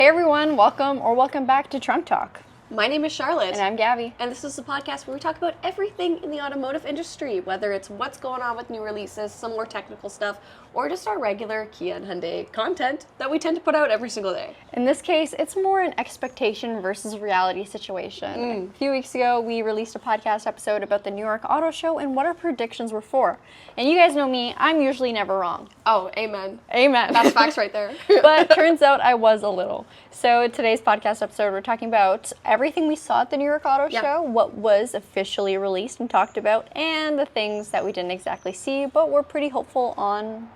Hey everyone, welcome back to Trunk Talk. My name is Charlotte. And I'm Gabi. And this is the podcast where we talk about everything in the automotive industry, whether it's what's going on with new releases, some more technical stuff, or just our regular Kia and Hyundai content that we tend to put out every single day. In this case, it's more an expectation versus reality situation. A few weeks ago, we released a podcast episode about the New York Auto Show and what our predictions were for. And you guys know me, I'm usually never wrong. Oh, amen. Amen. That's facts right there. But turns out I was a little. So today's podcast episode, we're talking about everything we saw at the New York Auto Show, what was officially released and talked about, and the things that we didn't exactly see, but we're pretty hopeful on.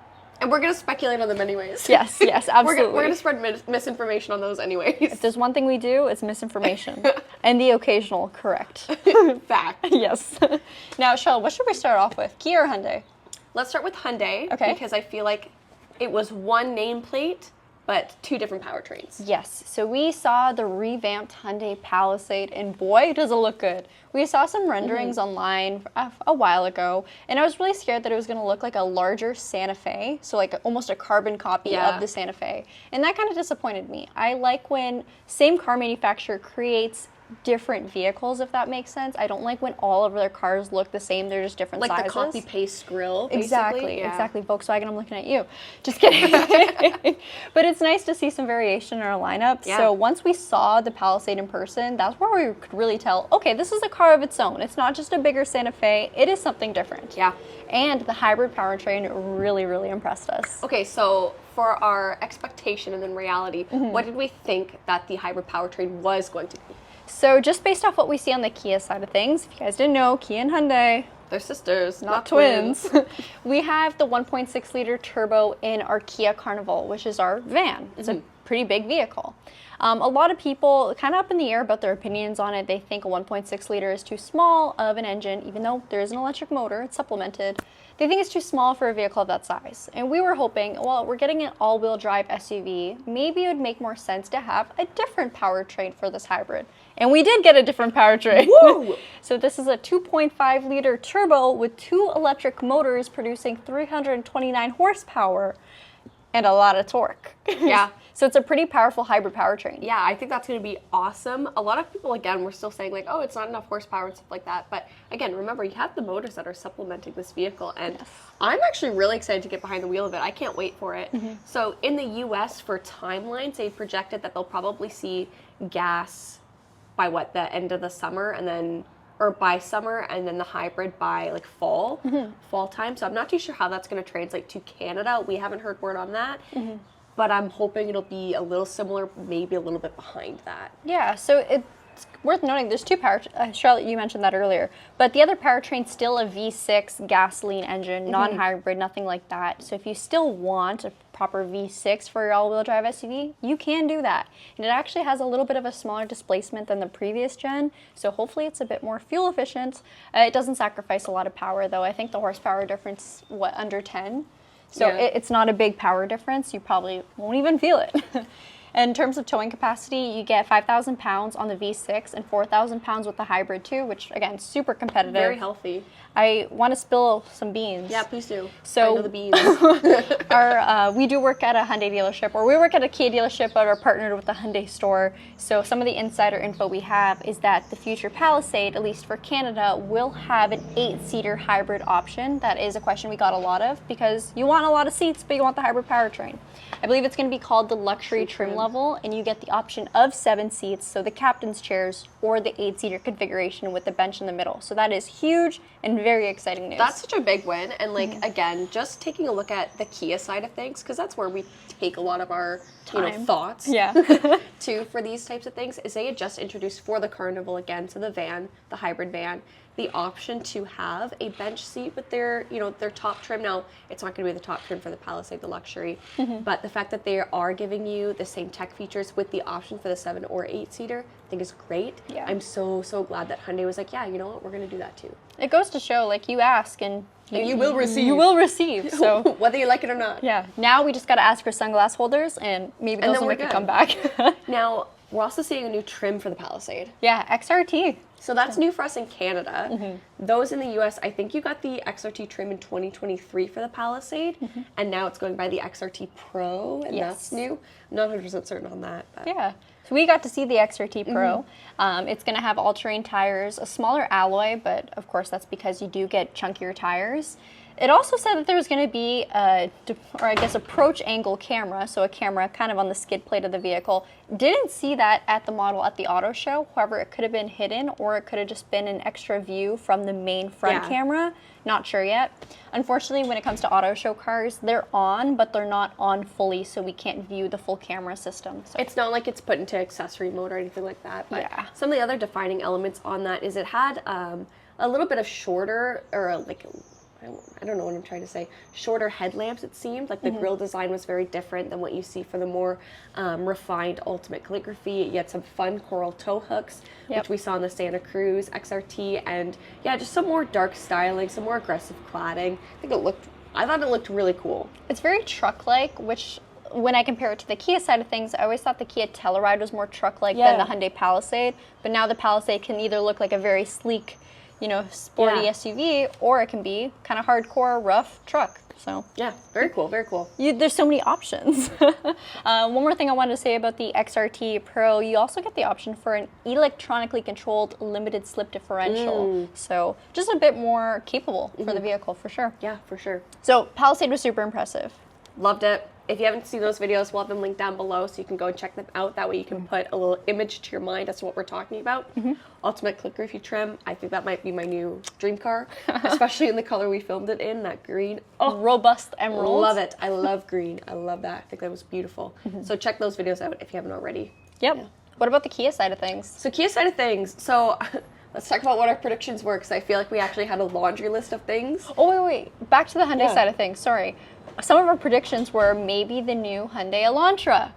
And we're going to speculate on them anyways. Yes, absolutely. We're going to spread misinformation on those anyways. If there's one thing we do, it's misinformation. And the occasional correct. Fact. Yes. Now, Shell, what should we start off with? Kia or Hyundai? Let's start with Hyundai. Okay. Because I feel like it was one nameplate, but two different powertrains. Yes. So we saw the revamped Hyundai Palisade, and boy, does it look good. We saw some renderings online a while ago, and I was really scared that it was going to look like a larger Santa Fe, so like almost a carbon copy of the Santa Fe. And that kind of disappointed me. I like when same car manufacturer creates different vehicles, if that makes sense. I don't like when all of their cars look the same. They're just different sizes. Like the copy-paste grille, basically. Exactly. Volkswagen, I'm looking at you. Just kidding. But it's nice to see some variation in our lineup. Yeah. So once we saw the Palisade in person, that's where we could really tell, okay, this is a car of its own. It's not just a bigger Santa Fe. It is something different. Yeah. And the hybrid powertrain really, really impressed us. Okay, so for our expectation and then reality, what did we think that the hybrid powertrain was going to be? So just based off what we see on the Kia side of things, if you guys didn't know, Kia and Hyundai, they're sisters, not twins. We have the 1.6 liter turbo in our Kia Carnival, which is our van. It's a pretty big vehicle. A lot of people kind of up in the air about their opinions on it. They think a 1.6 liter is too small of an engine, even though there is an electric motor, it's supplemented. They think it's too small for a vehicle of that size. And we were hoping, well, we're getting an all-wheel drive SUV. Maybe it would make more sense to have a different powertrain for this hybrid. And we did get a different powertrain. Woo! So this is a 2.5 liter turbo with two electric motors producing 329 horsepower and a lot of torque. Yeah. So it's a pretty powerful hybrid powertrain. Yeah, I think that's going to be awesome. A lot of people, again, were still saying like, oh, it's not enough horsepower and stuff like that. But again, remember, you have the motors that are supplementing this vehicle. And I'm actually really excited to get behind the wheel of it. I can't wait for it. So in the US, for timelines, they projected that they'll probably see gas by the end of the summer, and then, or by summer, and then the hybrid by like fall time. So I'm not too sure how that's going to translate to Canada. We haven't heard word on that. But I'm hoping it'll be a little similar, maybe a little bit behind that. Yeah, so it's worth noting there's two powertrains. Charlotte, you mentioned that earlier. But the other powertrain's still a V6 gasoline engine, non-hybrid, nothing like that. So if you still want a proper V6 for your all-wheel drive SUV, you can do that. And it actually has a little bit of a smaller displacement than the previous gen, so hopefully it's a bit more fuel efficient. It doesn't sacrifice a lot of power, though. I think the horsepower difference, under 10? So it's not a big power difference. You probably won't even feel it. In terms of towing capacity, you get 5,000 pounds on the V6 and 4,000 pounds with the hybrid too, which again, super competitive. Very healthy. I want to spill some beans. Yeah, please do. So I know the beans. We do work at a Hyundai dealership, or we work at a Kia dealership, but are partnered with the Hyundai store. So some of the insider info we have is that the future Palisade, at least for Canada, will have an 8-seater hybrid option. That is a question we got a lot of, because you want a lot of seats, but you want the hybrid powertrain. I believe it's going to be called the luxury trim level, and you get the option of 7 seats, so the captain's chairs, or the 8-seater configuration with the bench in the middle. So that is huge and very exciting news. That's such a big win. And like, again, just taking a look at the Kia side of things, because that's where we take a lot of our thoughts too for these types of things, is they had just introduced for the Carnival, again, so the van, the hybrid van, the option to have a bench seat with their, their top trim. Now, it's not going to be the top trim for the Palisade, the luxury, but the fact that they are giving you the same tech features with the option for the 7 or 8-seater, I think is great. Yeah. I'm so glad that Hyundai was like, yeah, you know what, we're going to do that too. It goes to show, like, you ask and you will receive. You will receive. So whether you like it or not. Yeah. Now we just got to ask for sunglass holders, and maybe those will make it come back. Now, we're also seeing a new trim for the Palisade. Yeah, XRT. So that's new for us in Canada. Those in the US, I think you got the XRT trim in 2023 for the Palisade, and now it's going by the XRT Pro, and that's new. I'm not 100% certain on that. But. Yeah. So we got to see the XRT Pro. It's going to have all-terrain tires, a smaller alloy, but of course that's because you do get chunkier tires. It also said that there was going to be approach angle camera, so a camera kind of on the skid plate of the vehicle. Didn't see that at the model at the auto show. However, it could have been hidden, or it could have just been an extra view from the main front camera. Not sure yet. Unfortunately, when it comes to auto show cars, they're on, but they're not on fully, so we can't view the full camera system. So. It's not like it's put into accessory mode or anything like that, but some of the other defining elements on that is it had a little bit of shorter, or I don't know what I'm trying to say, shorter headlamps, it seemed. Like the grille design was very different than what you see for the more refined Ultimate Calligraphy. You had some fun coral tow hooks, which we saw in the Santa Cruz XRT, and just some more dark styling, some more aggressive cladding. I thought it looked really cool. It's very truck-like, which when I compare it to the Kia side of things, I always thought the Kia Telluride was more truck-like than the Hyundai Palisade, but now the Palisade can either look like a very sleek, sporty SUV, or it can be kind of hardcore, rough truck. So yeah, very cool, very cool. There's so many options. One more thing I wanted to say about the XRT Pro, you also get the option for an electronically controlled limited slip differential. So just a bit more capable for the vehicle, for sure. Yeah, for sure. So Palisade was super impressive. Loved it. If you haven't seen those videos, we'll have them linked down below so you can go and check them out. That way you can put a little image to your mind as to what we're talking about. Ultimate Calligraphy trim, I think that might be my new dream car, especially in the color we filmed it in, that green. Oh, robust emerald. Love it. I love green. I love that. I think that was beautiful. So check those videos out if you haven't already. Yep. Yeah. What about the Kia side of things? So Kia side of things. So let's talk about what our predictions were, because I feel like we actually had a laundry list of things. Oh, wait. Back to the Hyundai side of things. Sorry. Some of our predictions were maybe the new Hyundai Elantra.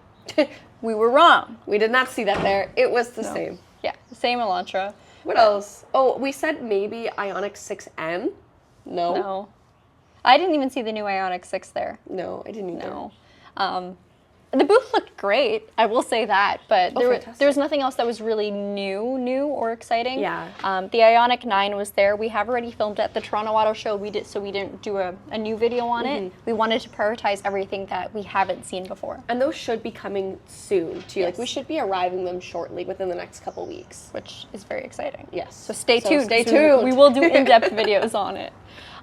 We were wrong. We did not see that there. It was the same. Yeah, the same Elantra. What else? Oh, we said maybe Ioniq 6N. No. I didn't even see the new Ioniq 6 there. No, I didn't either. No. The booth looked great, I will say that, but there was nothing else that was really new or exciting. Yeah. The Ioniq 9 was there. We have already filmed at the Toronto Auto Show. We didn't do a new video on it. We wanted to prioritize everything that we haven't seen before. And those should be coming soon, too. Like, we should be arriving them shortly, within the next couple weeks. Which is very exciting. Yes. So stay tuned. We will do in-depth videos on it.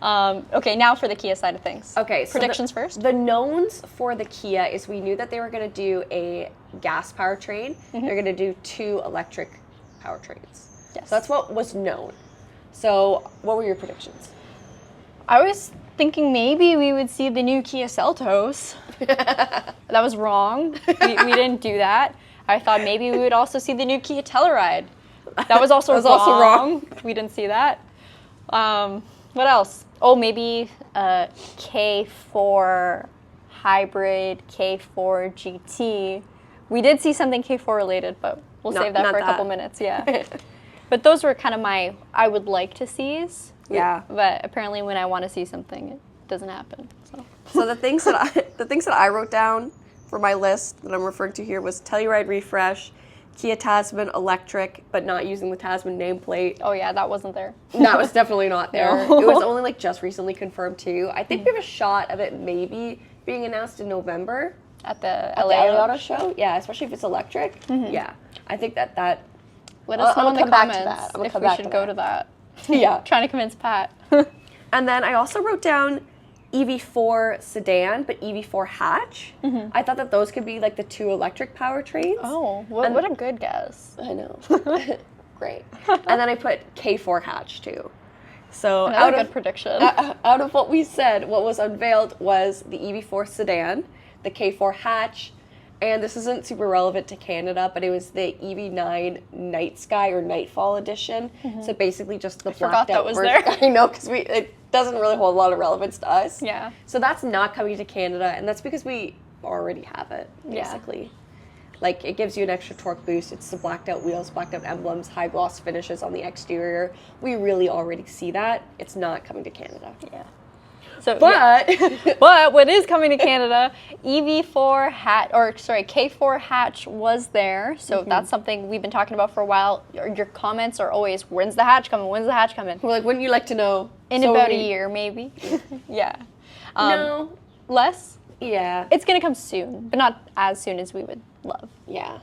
Okay, now for the Kia side of things. Okay, so predictions first. The knowns for the Kia is we knew that they were going to do a gas powertrain. They're going to do 2 electric powertrains. Yes. So that's what was known. So what were your predictions? I was thinking maybe we would see the new Kia Seltos. That was wrong. We didn't do that. I thought maybe we would also see the new Kia Telluride. That was also wrong. We didn't see that. What else? Oh, maybe K4 hybrid, K4 GT. We did see something K4 related, but we'll save that for a couple minutes. Yeah. But those were kind of my I would like to sees. Yeah. But apparently, when I want to see something, it doesn't happen. So the things that I wrote down for my list that I'm referring to here was Telluride refresh, Kia Tasman electric, but not using the Tasman nameplate. Oh yeah, that wasn't there. That was definitely not there. No. It was only just recently confirmed too. I think we have a shot of it maybe being announced in November at the LA Auto Show. Yeah, especially if it's electric. Yeah, I think that. Let us know in the comments if we should go to that. Yeah, trying to convince Pat. And then I also wrote down EV4 sedan, but EV4 hatch. I thought that those could be like the 2 electric powertrains. Oh, what a good guess. I know. Great. And then I put K4 hatch too. So another good prediction. Out of what we said, what was unveiled was the EV4 sedan, the K4 hatch, and this isn't super relevant to Canada, but it was the EV9 Night Sky or Nightfall edition. So basically just the blacked out version. I forgot that was there. I know, because it doesn't really hold a lot of relevance to us. Yeah. So that's not coming to Canada, and that's because we already have it, basically. Yeah. Like, it gives you an extra torque boost. It's the blacked out wheels, blacked out emblems, high gloss finishes on the exterior. We really already see that. It's not coming to Canada. Yeah. So, But but what is coming to Canada, EV4 K4 hatch was there. So that's something we've been talking about for a while. Your comments are always, when's the hatch coming? When's the hatch coming? we're like, wouldn't you like to know? In about a year, maybe. Yeah. No. Less? Yeah. It's going to come soon, but not as soon as we would love. Yeah.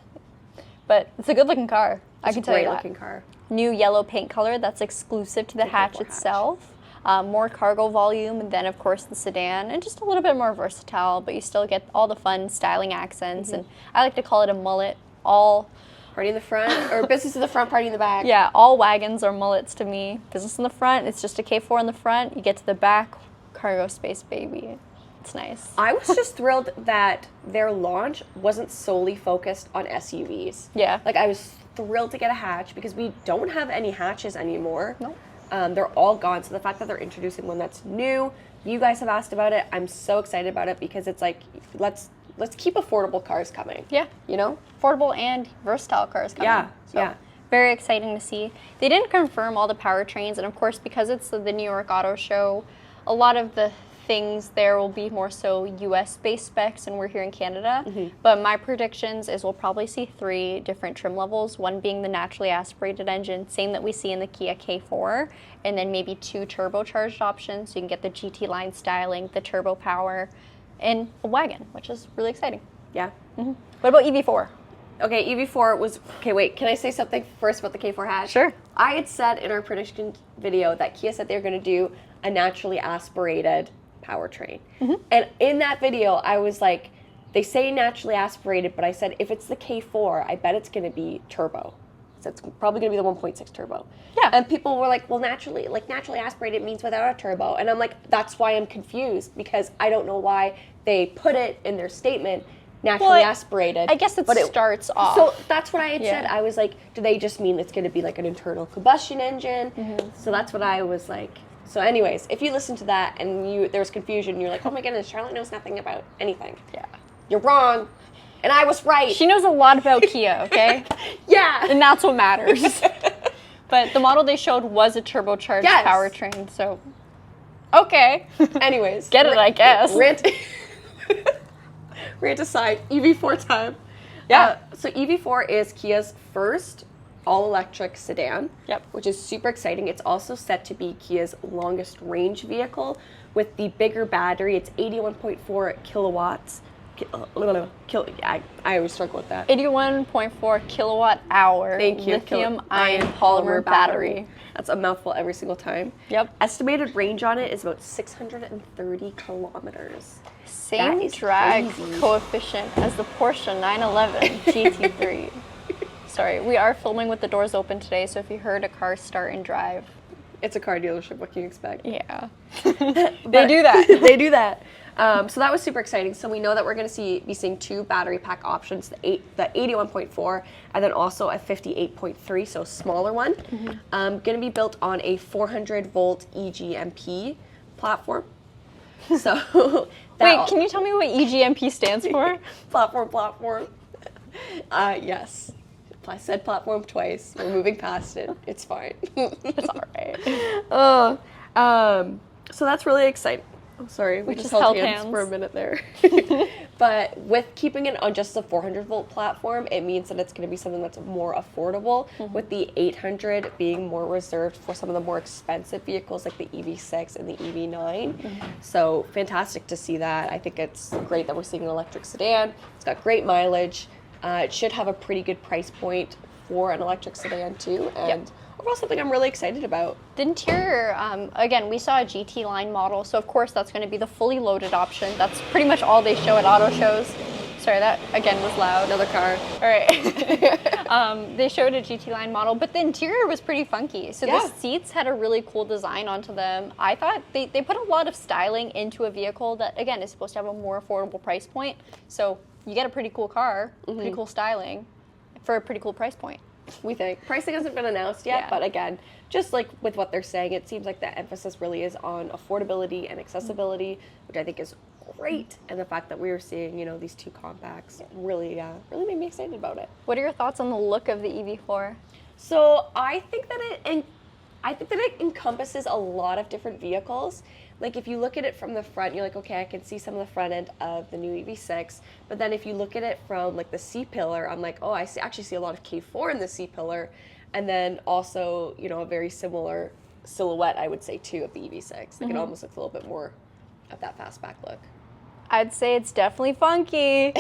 But it's a good looking car. I can tell you Great that. looking car. New yellow paint color that's exclusive to the hatch itself. More cargo volume, and then of course the sedan, and just a little bit more versatile, but you still get all the fun styling accents. And I like to call it a mullet. All Party in the front, or business in the front, party in the back. yeah, all wagons are mullets to me. Business in the front, it's just a K4 in the front. You get to the back, cargo space, baby. It's nice. I was just thrilled that their launch wasn't solely focused on SUVs. Yeah. Like, I was thrilled to get a hatch because we don't have any hatches anymore. Nope. They're all gone. So the fact that they're introducing one that's new, you guys have asked about it. I'm so excited about it because it's like, let's keep affordable cars coming. Yeah. You know? Affordable and versatile cars coming. Yeah, So, yeah. very exciting to see. They didn't confirm all the powertrains, and of course, because it's the New York Auto Show, a lot of the things there will be more so US-based specs, and we're here in Canada. But my predictions is we'll probably see 3 different trim levels, one being the naturally aspirated engine, same that we see in the Kia K4, and then maybe 2 turbocharged options, so you can get the GT line styling, the turbo power, and a wagon, which is really exciting. Yeah. What about EV4? Okay, EV4 was... Okay, wait. Can I say something first about the K4 hatch? Sure. I had said in our prediction video that Kia said they were going to do a naturally aspirated powertrain. And in that video, I was like, they say naturally aspirated, but I said, if it's the K4, I bet it's going to be turbo. So it's probably going to be the 1.6 turbo. Yeah. And people were like, well, naturally aspirated means without a turbo. And I'm like, that's why I'm confused, because I don't know why they put it in their statement, naturally aspirated. I guess it starts off. So that's what I had said. I was like, do they just mean it's going to be like an internal combustion engine? So that's what I was like. So anyways, if you listen to that and there was confusion, you're like, oh my goodness, Charlotte knows nothing about anything. Yeah. You're wrong. And I was right. She knows a lot about Kia, okay? Yeah. And that's what matters. But the model they showed was a turbocharged powertrain, so okay. Anyways. Get it, I guess. Rant aside, EV4 time. Yeah. So EV4 is Kia's first all-electric sedan, which is super exciting. It's also set to be Kia's longest range vehicle with the bigger battery. It's 81.4 kilowatts. I always struggle with that. 81.4 kilowatt hour lithium-ion polymer battery. That's a mouthful every single time. Yep. Estimated range on it is about 630 kilometers. Same drag coefficient as the Porsche 911 GT3. Sorry, we are filming with the doors open today, so if you heard a car start and drive. It's a car dealership, what can you expect? Yeah. They do that. They do that. So that was super exciting. So we know that we're going to be seeing 2 battery pack options, the 81.4 and then also a 58.3, so a smaller one. Going to be built on a 400 volt EGMP platform. So wait, can you tell me what EGMP stands for? Platform. Yes. I said platform twice. We're moving past it. It's fine. It's all right. So that's really exciting. I'm sorry, we just held hands for a minute there. But with keeping it on just the 400 volt platform, it means that it's going to be something that's more affordable, with the 800 being more reserved for some of the more expensive vehicles like the EV6 and the EV9. So fantastic to see that. I think it's great that we're seeing an electric sedan. It's got great mileage. It should have a pretty good price point for an electric sedan too, and overall something I'm really excited about. The interior, again, we saw a GT line model, so of course that's going to be the fully loaded option. That's pretty much all they show at auto shows. Sorry, that again was loud. Another car. All right. They showed a GT line model, but the interior was pretty funky. So the seats had a really cool design onto them. I thought they put a lot of styling into a vehicle that, again, is supposed to have a more affordable price point. So you get a pretty cool car, pretty cool styling, for a pretty cool price point. We think. Pricing hasn't been announced yet, but again, just like with what they're saying, it seems like the emphasis really is on affordability and accessibility, which I think is great. And the fact that we were seeing, these 2 compacts really made me excited about it. What are your thoughts on the look of the EV4? So I think that it encompasses a lot of different vehicles. like if you look at it from the front, you're like, okay, I can see some of the front end of the new EV6. But then if you look at it from like the C-pillar, I'm like, oh, actually see a lot of K4 in the C-pillar. And then also, you know, a very similar silhouette, I would say, too, of the EV6. Like it almost looks a little bit more of that fastback look. I'd say it's definitely funky.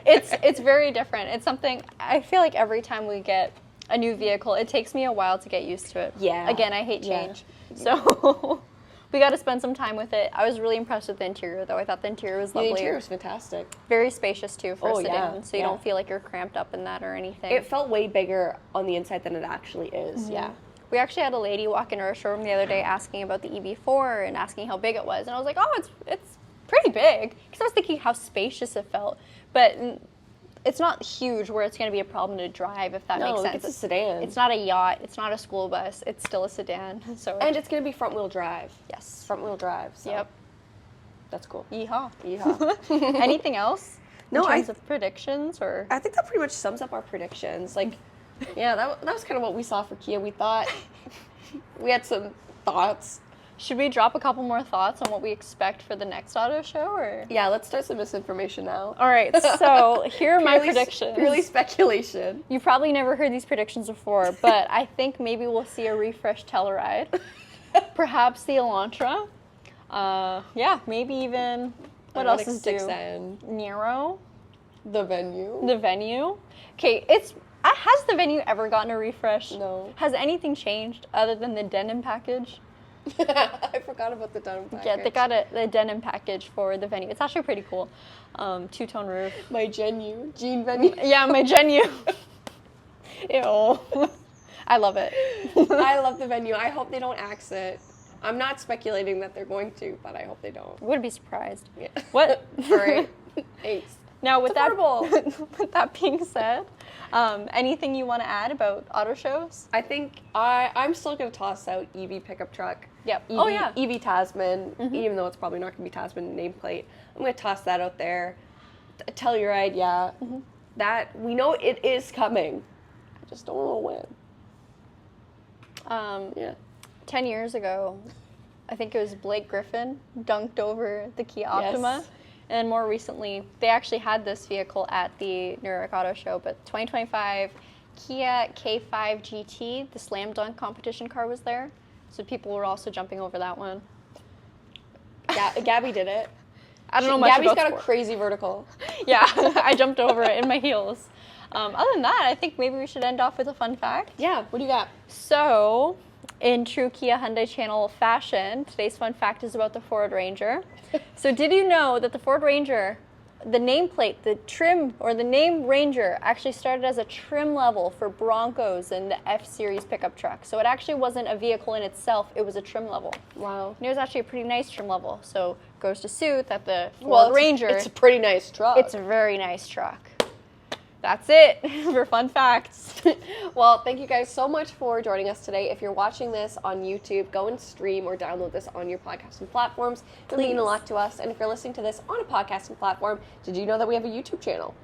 It's very different. It's something, I feel like every time we get a new vehicle, it takes me a while to get used to it. Yeah. Again, I hate change. So we got to spend some time with it. I was really impressed with the interior, though. I thought the interior was lovely. The interior was fantastic. Very spacious, too, for a sedan. So you yeah. don't feel like you're cramped up in that or anything. It felt way bigger on the inside than it actually is. Yeah. We actually had a lady walk into our showroom the other day asking about the EV4 and asking how big it was. And I was like, oh, it's pretty big. Because I was thinking how spacious it felt. But it's not huge where it's going to be a problem to drive, if that makes sense. It's a sedan. It's not a yacht. It's not a school bus. It's still a sedan. So And it's going to be front-wheel drive. yes. Front-wheel drive. So Yep. That's cool. Yeehaw. Yeehaw. Anything else No, in terms of predictions? Or I think that pretty much sums up our predictions. Like, yeah, that was kind of what we saw for Kia. We thought, we had some thoughts. should we drop a couple more thoughts on what we expect for the next auto show? Or Yeah, let's start some misinformation now. all right, so here are my predictions. Purely speculation. You've probably never heard these predictions before, but I think maybe we'll see a refreshed Telluride. Perhaps the Elantra. Yeah, maybe even, what else is due? Nero. The Venue. The Venue. Okay, has the Venue ever gotten a refresh? No. Has anything changed other than the denim package? I forgot about the denim package. Yeah, they got the denim package for the Venue. It's actually pretty cool. Two-tone roof. My Genu. Jean Venue. Yeah, my Genu. Ew. I love it. I love the Venue. I hope they don't axe it. I'm not speculating that they're going to, but I hope they don't. Would be surprised. Yeah. What? All right. Thanks. Now, with It's with that being said, anything you want to add about auto shows? I think I'm still going to toss out EV pickup truck. Yep. EV, Oh, yeah. EV Tasman, even though it's probably not going to be Tasman nameplate. I'm going to toss that out there. Telluride, yeah. That, we know it is coming. I just don't know when. Yeah. 10 years ago, I think it was Blake Griffin dunked over the Kia Optima. Yes. And more recently, they actually had this vehicle at the New York Auto Show, but 2025 Kia K5 GT, the slam dunk competition car, was there. So people were also jumping over that one. Gabby did it. I don't know much Gabby's about got sport. a crazy vertical. Yeah, I jumped over it in my heels. Other than that, I think maybe we should end off with a fun fact. Yeah, what do you got? So, in true Kia Hyundai channel fashion, today's fun fact is about the Ford Ranger. So did you know that the Ford Ranger, the nameplate, the trim, or the name Ranger actually started as a trim level for Broncos and the F-Series pickup truck. So it actually wasn't a vehicle in itself, it was a trim level. Wow. And it was actually a pretty nice trim level. So goes to suit that the Ford Ranger, it's a pretty nice truck. it's a very nice truck. That's it for fun facts. Well, thank you guys so much for joining us today. If you're watching this on YouTube, go and stream or download this on your podcasting platforms. It would mean a lot to us. And if you're listening to this on a podcasting platform, did you know that we have a YouTube channel?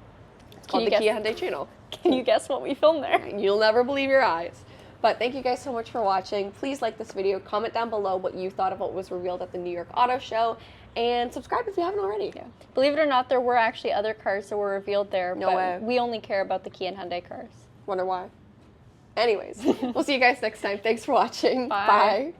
It's called the Kia Hyundai channel. Can you guess what we filmed there? You'll never believe your eyes. But thank you guys so much for watching. Please like this video. Comment down below what you thought of what was revealed at the New York Auto Show. And subscribe if you haven't already. Yeah. Believe it or not, there were actually other cars that were revealed there. No but way. We only care about the Kia and Hyundai cars. Wonder why. Anyways, we'll see you guys next time. Thanks for watching. Bye. Bye.